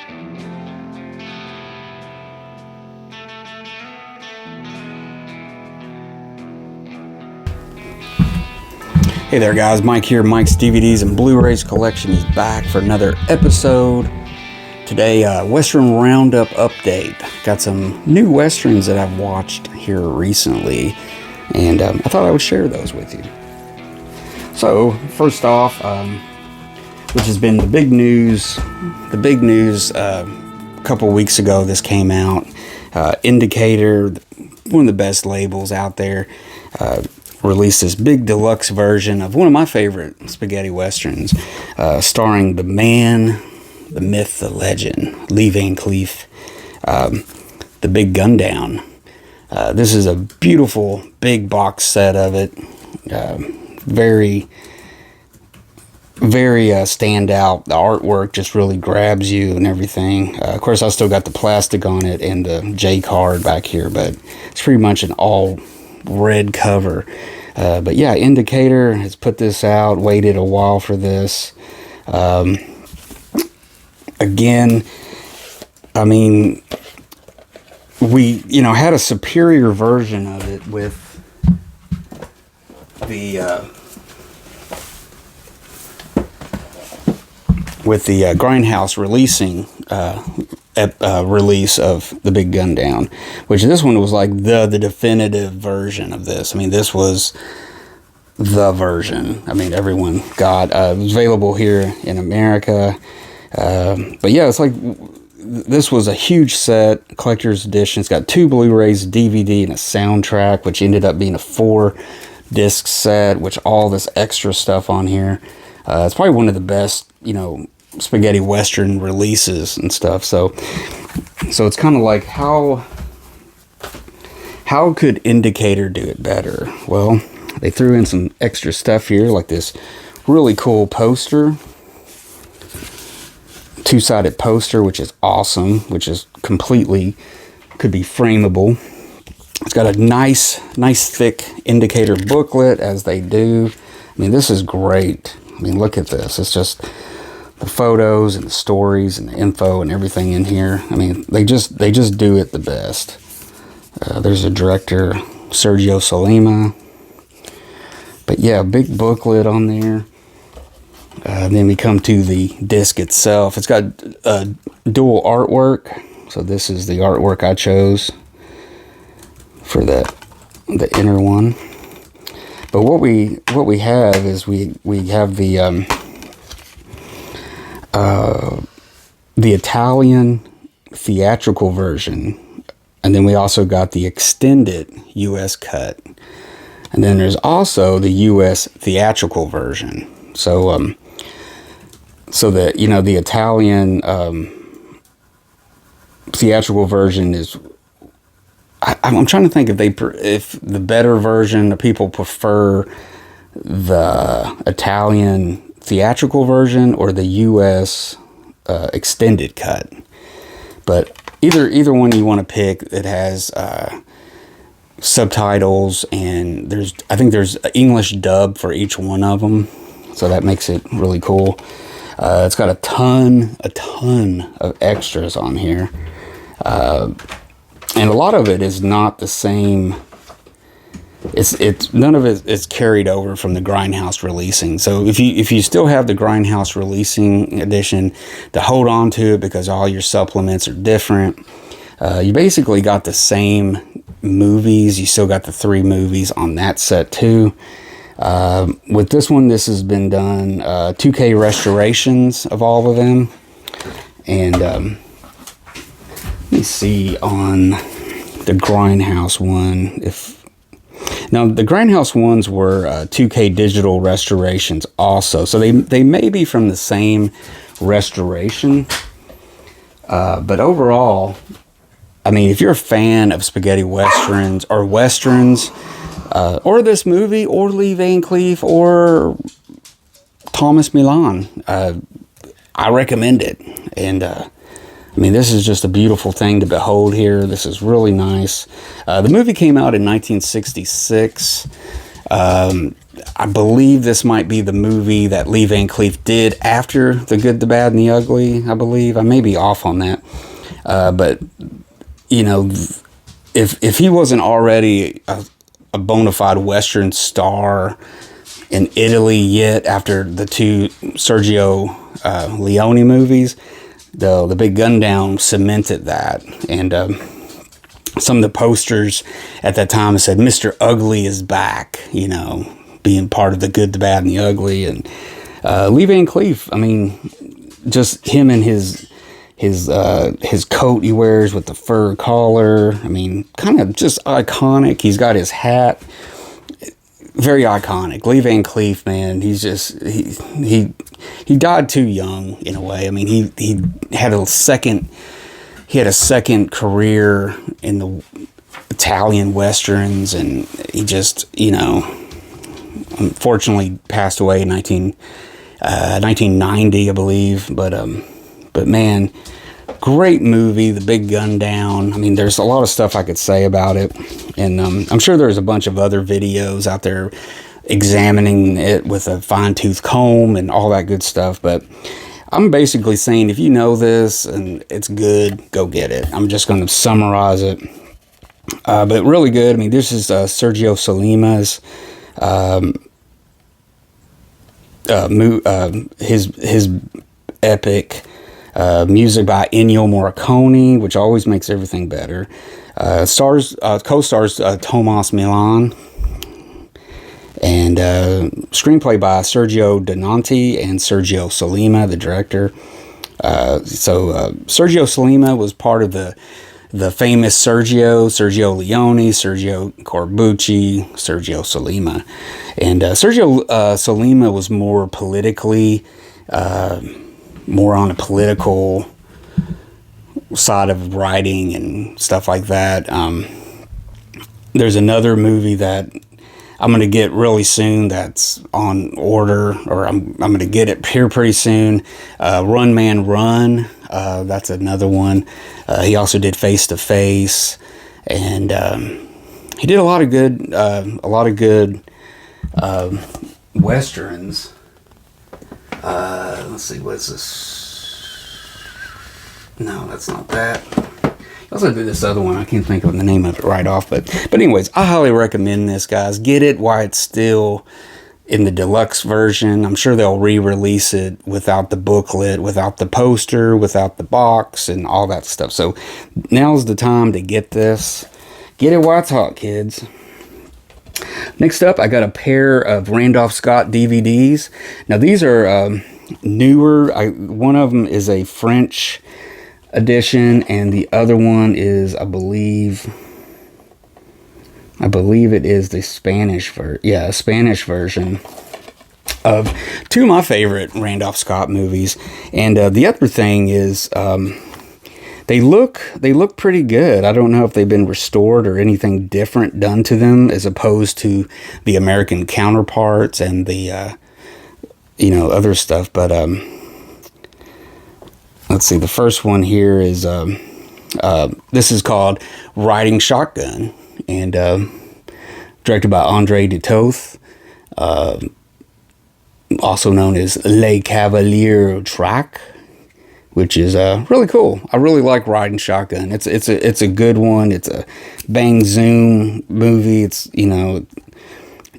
Hey there guys, Mike here. Mike's DVDs and Blu-rays collection is back for another episode. Today, Western Roundup update. Got some new Westerns that I've watched here recently, and I thought I would share those with you. So, first off, which has been the big news, a couple weeks ago this came out. Indicator, one of the best labels out there, released this big deluxe version of one of my favorite spaghetti westerns, starring the man, the myth, the legend, Lee Van Cleef, The Big Gun Down. This is a beautiful big box set of it. Very standout. The artwork just really grabs you and everything. Of course, I still got the plastic on it and the J card back here, but it's pretty much an all red cover. But yeah, Indicator has put this out, waited a while for this. Again, I mean, we, had a superior version of it with the Grindhouse releasing release of The Big Gun Down, which this one was like the definitive version of this. I mean, this was the version. I mean, everyone got it was available here in America. But yeah, it's like this was a huge set, collector's edition. It's got 2 Blu-rays, DVD, and a soundtrack, which ended up being a 4-disc set, which all this extra stuff on here. It's probably one of the best, spaghetti western releases and stuff. So it's kind of like how could Indicator do it better? Well, they threw in some extra stuff here, like this really cool poster, 2-sided poster, which is awesome, which is completely could be frameable. It's got a nice thick Indicator booklet, as they do. I mean, this is great. I mean, look at this. It's just the photos and the stories and the info and everything in here. I mean, they just do it the best. There's a director, Sergio Solima. But yeah, big booklet on there. Then we come to the disc itself. It's got dual artwork. So this is the artwork I chose for the inner one. But what we have is we have the Italian theatrical version, and then we also got the extended U.S. cut, and then there's also the U.S. theatrical version. So the the Italian theatrical version is. I'm trying to think if the better version, the people prefer the Italian theatrical version or the U.S. Extended cut. But either one you want to pick, it has subtitles, and I think there's English dub for each one of them, so that makes it really cool. It's got a ton of extras on here. And a lot of it is not the same. It's none of it is carried over from the Grindhouse releasing. So if you still have the Grindhouse releasing edition, to hold on to it because all your supplements are different. You basically got the same movies. You still got the 3 movies on that set too. With this one, this has been done 2K restorations of all of them, and let me see on the Grindhouse one now the Grindhouse ones were 2K digital restorations also, so they may be from the same restoration, but overall, I mean, if you're a fan of spaghetti westerns or or this movie or Lee Van Cleef or Thomas Milan, I recommend it. And I mean, this is just a beautiful thing to behold here. This is really nice. The movie came out in 1966. I believe this might be the movie that Lee Van Cleef did after The Good, the Bad, and the Ugly, I believe. I may be off on that. But, you know, if he wasn't already a bona fide Western star in Italy yet after the two Sergio Leone movies, the Big Gun Down cemented that. And some of the posters at that time said, Mr. Ugly is back, you know, being part of The Good, the Bad, and the Ugly. And Lee Van Cleef, I mean, just him and his coat he wears with the fur collar, I mean, kind of just iconic. He's got his hat, very iconic. Lee Van Cleef, man, he's just, he died too young in a way. I mean, he had a second career in the Italian Westerns, and he just, you know, unfortunately passed away in 1990, I believe. But man, great movie, The Big Gun Down. I mean, there's a lot of stuff I could say about it, and I'm sure there's a bunch of other videos out there examining it with a fine-tooth comb and all that good stuff, but I'm basically saying, if you know this and it's good, go get it. I'm just going to summarize it. But really good. I mean, this is Sergio Solima's his epic music by Ennio Morricone, which always makes everything better. Co-stars Tomas Milan. And screenplay by Sergio Donati and Sergio Solima, the director. Sergio Solima was part of the famous Sergio Leone, Sergio Corbucci, Sergio Solima. And Sergio Solima was more politically, more on a political side of writing and stuff like that. There's another movie that I'm going to get really soon that's on order, or I'm going to get it here pretty soon. Run Man Run, that's another one. He also did Face to Face, and he did a lot of good westerns. Let's see, what's this? No, that's not that. I also did this other one. I can't think of the name of it right off. But anyways, I highly recommend this, guys. Get it while it's still in the deluxe version. I'm sure they'll re-release it without the booklet, without the poster, without the box, and all that stuff. So now's the time to get this. Get it while it's hot, kids. Next up, I got a pair of Randolph Scott DVDs. Now, these are newer. One of them is a French edition, and the other one is, I believe it is the Spanish version of two of my favorite Randolph Scott movies. And the other thing is, they look pretty good. I don't know if they've been restored or anything different done to them as opposed to the American counterparts and the other stuff. But let's see, the first one here is, this is called Riding Shotgun, and directed by Andre Dutoth, also known as Les Cavaliers Track, which is really cool. I really like Riding Shotgun. It's a good one. It's a bang zoom movie. It's, it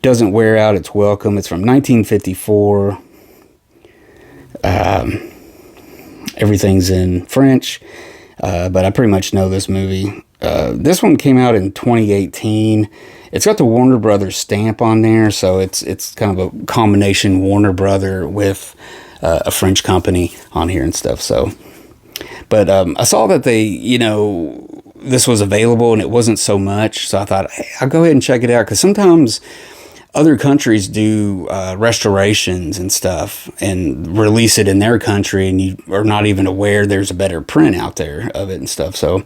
doesn't wear out its welcome. It's from 1954. Everything's in French, but I pretty much know this movie. This one came out in 2018. It's got the Warner Brothers stamp on there, so it's kind of a combination Warner Brother with a French company on here and stuff. So, but I saw that this was available and it wasn't so much, so I thought, hey, I'll go ahead and check it out, because sometimes other countries do restorations and stuff and release it in their country, and you are not even aware there's a better print out there of it and stuff. So,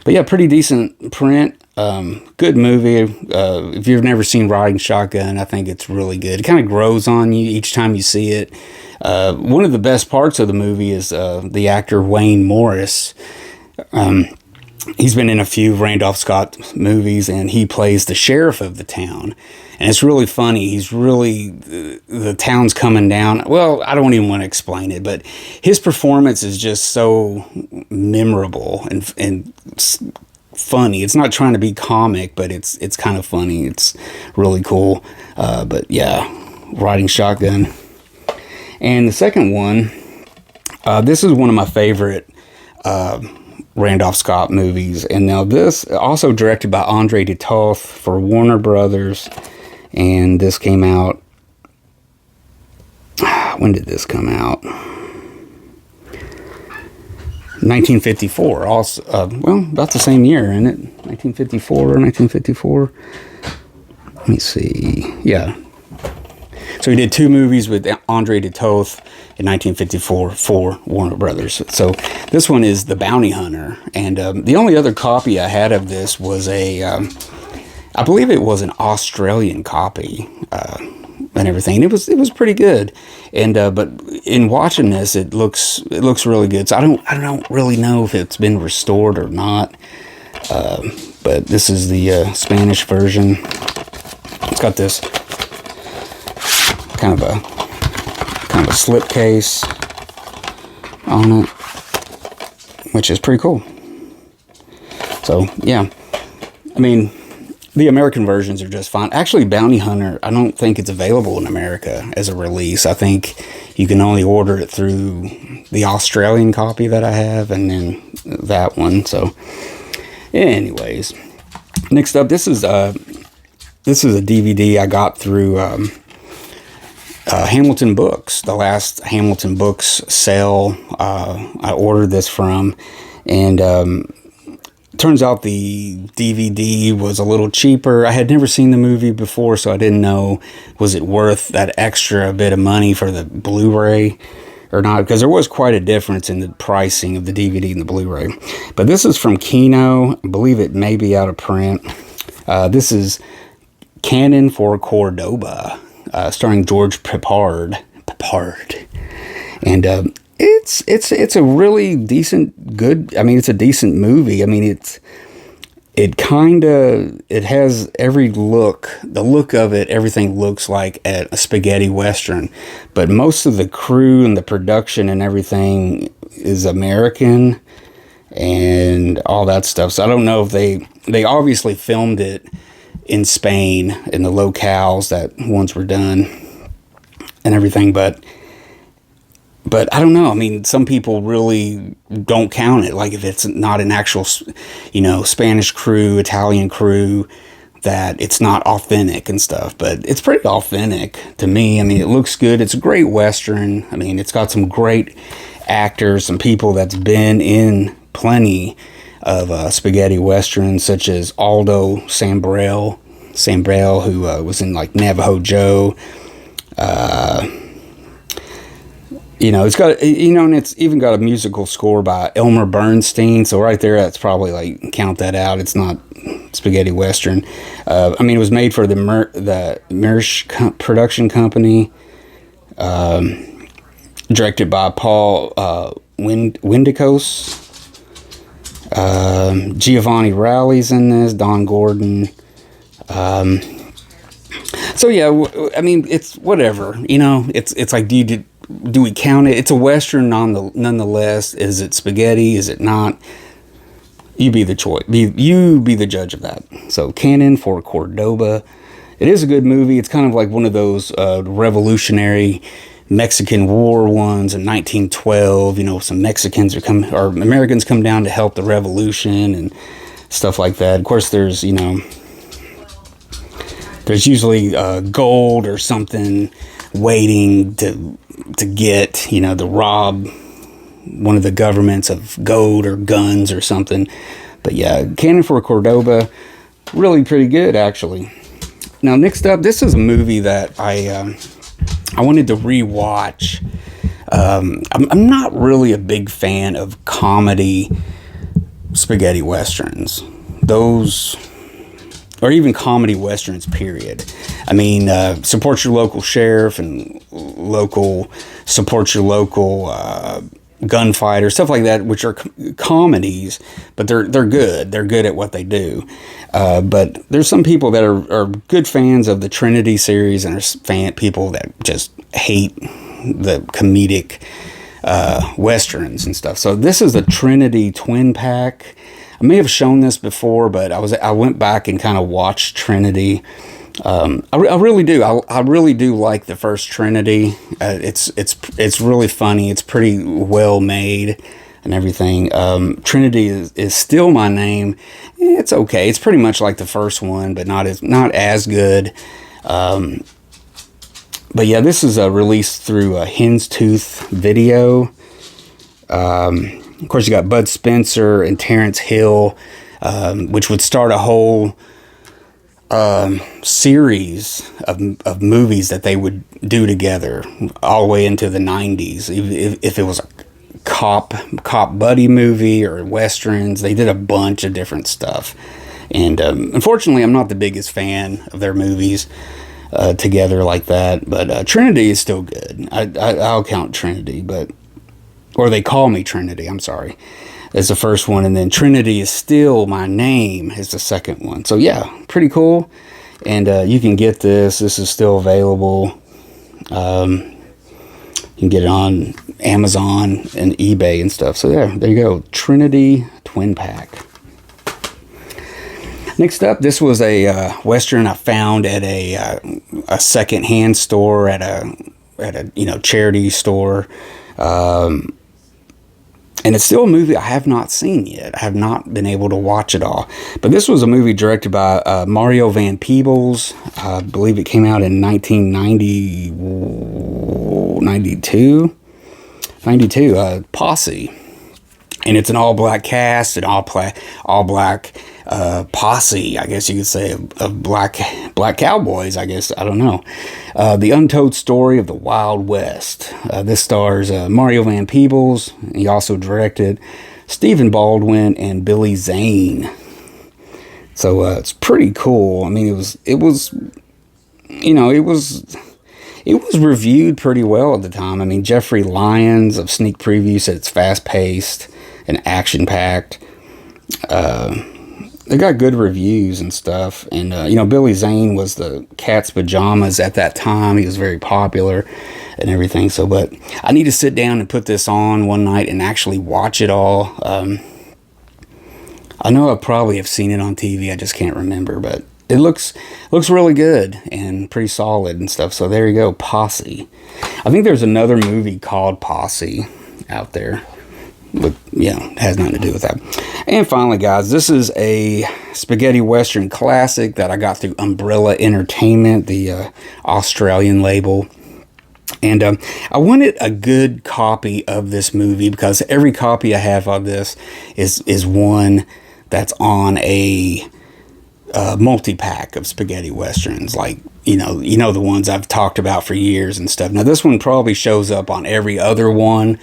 but yeah, pretty decent print. Good movie. If you've never seen Riding Shotgun, I think it's really good. It kind of grows on you each time you see it. One of the best parts of the movie is the actor Wayne Morris. He's been in a few Randolph Scott movies, and he plays the sheriff of the town. and it's really funny. He's really the town's coming down. Well, I don't even want to explain it, but his performance is just so memorable and funny. It's not trying to be comic, but it's kind of funny. It's really cool. But yeah, riding shotgun. And the second one, this is one of my favorite Randolph Scott movies. And now this, also directed by Andre de Toth for Warner Brothers. And this came out, when did this come out? 1954. Also, well, about the same year, isn't it? 1954 or 1954? Let me see. Yeah. So he did 2 movies with Andre de Toth in 1954 for Warner Brothers. So this one is The Bounty Hunter. And the only other copy I had of this was I believe it was an Australian copy and everything. It was pretty good. And but in watching this, it looks really good. So I don't really know if it's been restored or not. But this is the Spanish version. It's got this kind of a slip case on it, which is pretty cool. So yeah, I mean, the American versions are just fine. Actually, Bounty Hunter, I don't think it's available in America as a release. I think you can only order it through the Australian copy that I have, and then that one. So anyways, next up, this is a DVD I got through Hamilton Books, the last Hamilton Books sale. I ordered this from, and turns out the DVD was a little cheaper. I had never seen the movie before, so I didn't know, was it worth that extra bit of money for the Blu-ray or not, because there was quite a difference in the pricing of the DVD and the Blu-ray. But this is from Kino. I believe it may be out of print. This is Cannon for Cordoba, starring George Peppard. And it's a really decent, good. I mean, it's a decent movie. I mean, it has every look. The look of it, everything looks like a spaghetti western, but most of the crew and the production and everything is American and all that stuff. So I don't know if they obviously filmed it in Spain in the locales that once were done and everything, but I don't know. I mean, some people really don't count it. Like if it's not an actual, Spanish crew, Italian crew, that it's not authentic and stuff. But it's pretty authentic to me. I mean, it looks good. It's a great Western. I mean, it's got some great actors, some people that's been in plenty of spaghetti westerns, such as Aldo Sambrell, who was in like Navajo Joe. It's got, and it's even got a musical score by Elmer Bernstein. So right there, that's probably like, count that out. It's not spaghetti western. I mean, it was made for the Mersch production company, directed by Paul Windicos. Giovanni Rowley's in this, Don Gordon. So yeah, I mean, it's whatever, it's like, do we count it? It's a Western nonetheless. Is it spaghetti? Is it not? You be the choice. You be the judge of that. So Cannon for Cordoba. It is a good movie. It's kind of like one of those revolutionary Mexican War ones in 1912. Some Mexicans or Americans come down to help the revolution and stuff like that. Of course, there's usually gold or something waiting to get, to rob one of the governments of gold or guns or something. But yeah, Cannon for Cordoba, really pretty good, actually. Now, next up, this is a movie that I wanted to rewatch. I'm not really a big fan of comedy spaghetti westerns. Those, or even comedy westerns, period. I mean, support your local sheriff and support your local gunfighter, stuff like that, which are comedies, but they're good. They're good at what they do. But there's some people that are good fans of the Trinity series, and there's people that just hate the comedic westerns and stuff. So this is a Trinity twin pack. I may have shown this before, but I went back and kind of watched Trinity. I really do. I really do like the first Trinity. It's really funny. It's pretty well made and everything. Trinity is still my name. It's okay. It's pretty much like the first one, but not as good. But yeah, this is released through a Hen's Tooth Video. Of course, you got Bud Spencer and Terrence Hill, which would start a whole series of movies that they would do together all the way into the 90s. If it was a cop buddy movie or westerns, they did a bunch of different stuff. And unfortunately, I'm not the biggest fan of their movies together like that. But Trinity is still good. I'll count Trinity, or they call me Trinity. I'm sorry. Is the first one, and then Trinity is Still My Name is the second one. So yeah, pretty cool. And you can get this. This is still available. You can get it on Amazon and eBay and stuff. So there you go. Trinity twin pack. Next up, this was a Western I found at a secondhand store at a charity store. And it's still a movie I have not seen yet. I have not been able to watch it all. But this was a movie directed by Mario Van Peebles. I believe it came out in 1992. Posse. And it's an all-black cast, an all-black posse, I guess you could say, of black cowboys, I guess. I don't know. The Untold Story of the Wild West. This stars Mario Van Peebles. He also directed Stephen Baldwin and Billy Zane. So it's pretty cool. I mean, it was reviewed pretty well at the time. I mean, Jeffrey Lyons of Sneak Preview said it's fast-paced and action-packed. They got good reviews and stuff. And, Billy Zane was the Cat's Pajamas at that time. He was very popular and everything. So, but I need to sit down and put this on one night and actually watch it all. I know I probably have seen it on TV. I just can't remember. But it looks really good and pretty solid and stuff. So there you go, Posse. I think there's another movie called Posse out there. But, has nothing to do with that. And finally, guys, this is a spaghetti western classic that I got through Umbrella Entertainment, the Australian label. And I wanted a good copy of this movie because every copy I have of this is one that's on a multi-pack of spaghetti westerns, like the ones I've talked about for years and stuff. Now, this one probably shows up on every other one.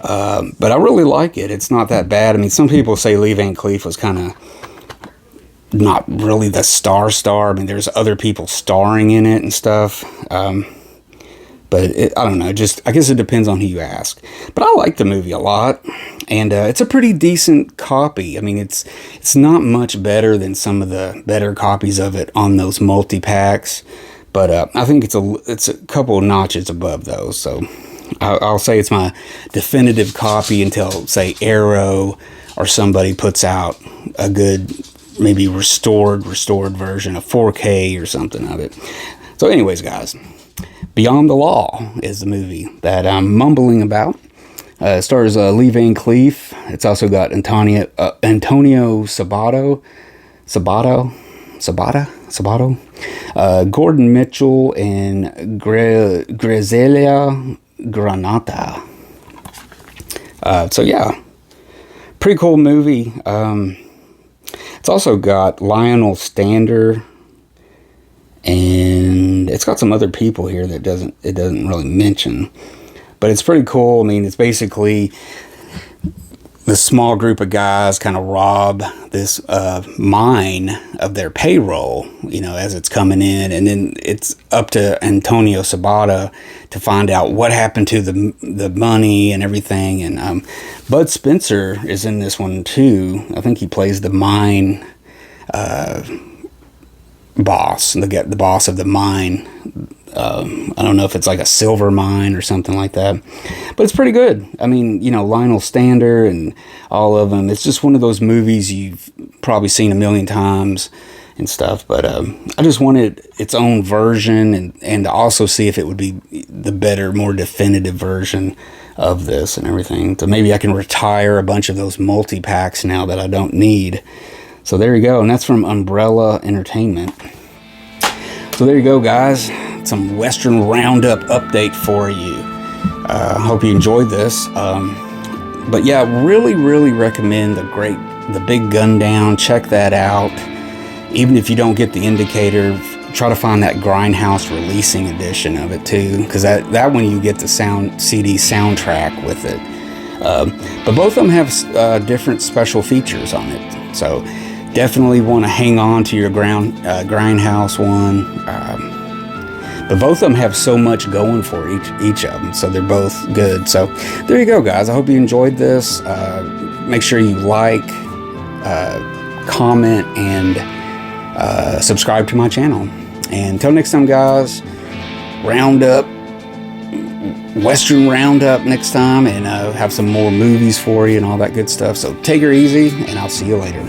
But I really like it. It's not that bad. I mean, some people say Lee Van Cleef was kind of not really the star. I mean, there's other people starring in it and stuff. But I don't know. I guess it depends on who you ask. But I like the movie a lot. And it's a pretty decent copy. I mean, it's not much better than some of the better copies of it on those multi-packs. But I think it's a couple of notches above those. So I'll say it's my definitive copy until, say, Arrow or somebody puts out a good, maybe restored version of 4K or something of it. So anyways, guys, Beyond the Law is the movie that I'm mumbling about. It stars Lee Van Cleef. It's also got Antonio Sabato, Gordon Mitchell, and Griselia Granata. So yeah, pretty cool movie. It's also got Lionel Stander, and it's got some other people here that it doesn't really mention, but it's pretty cool. I mean, it's basically this small group of guys kind of rob this mine of their payroll, you know, as it's coming in, and then it's up to Antonio Sabata to find out what happened to the money and everything. And Bud Spencer is in this one too. I think he plays the mine boss, the boss of the mine. I don't know if it's like a silver mine or something like that, but it's pretty good. I mean, you know, Lionel Stander and all of them. It's just one of those movies you've probably seen a million times and stuff. But I just wanted its own version and to also see if it would be the better, more definitive version of this and everything. So maybe I can retire a bunch of those multi-packs now that I don't need. So there you go. And that's from Umbrella Entertainment. So there you go, guys. Some Western Roundup update for you. I hope you enjoyed this. But yeah, really recommend the Big Gun Down. Check that out. Even if you don't get the indicator, try to find that Grindhouse releasing edition of it too, because that one you get the CD soundtrack with it. But both of them have different special features on it. So definitely want to hang on to your Grindhouse one. But both of them have so much going for each of them, so they're both good. So there you go, guys. I hope you enjoyed this. Make sure you like, comment, and subscribe to my channel. And until next time, guys, Roundup, Western Roundup next time, and have some more movies for you and all that good stuff. So take her easy, and I'll see you later.